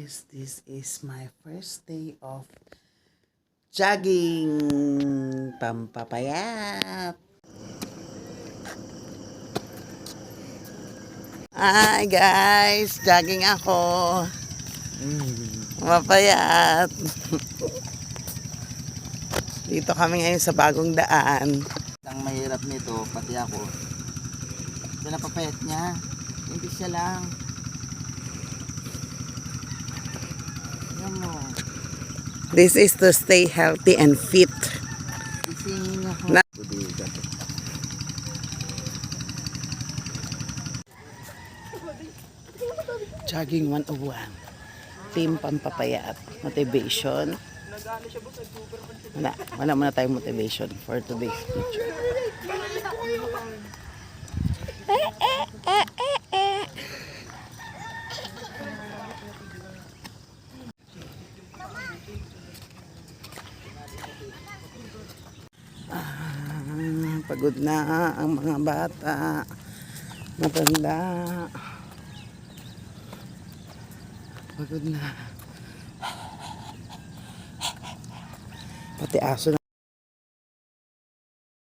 guys, this is my first day of jogging, pampapayat. Hi guys, jogging ako. Mapayat. Dito kami ngayon sa bagong daan. Ang mahirap nito, pati ako. Pinapapayat niya. Hindi siya lang. Yan mo. This is to stay healthy and fit. Isingin niya ko. Jogging 101. Team pampapayat. Motivation. Wala muna tayong motivation for today's picture. Pagod na ang mga bata, matanda, pagod na, pati aso na.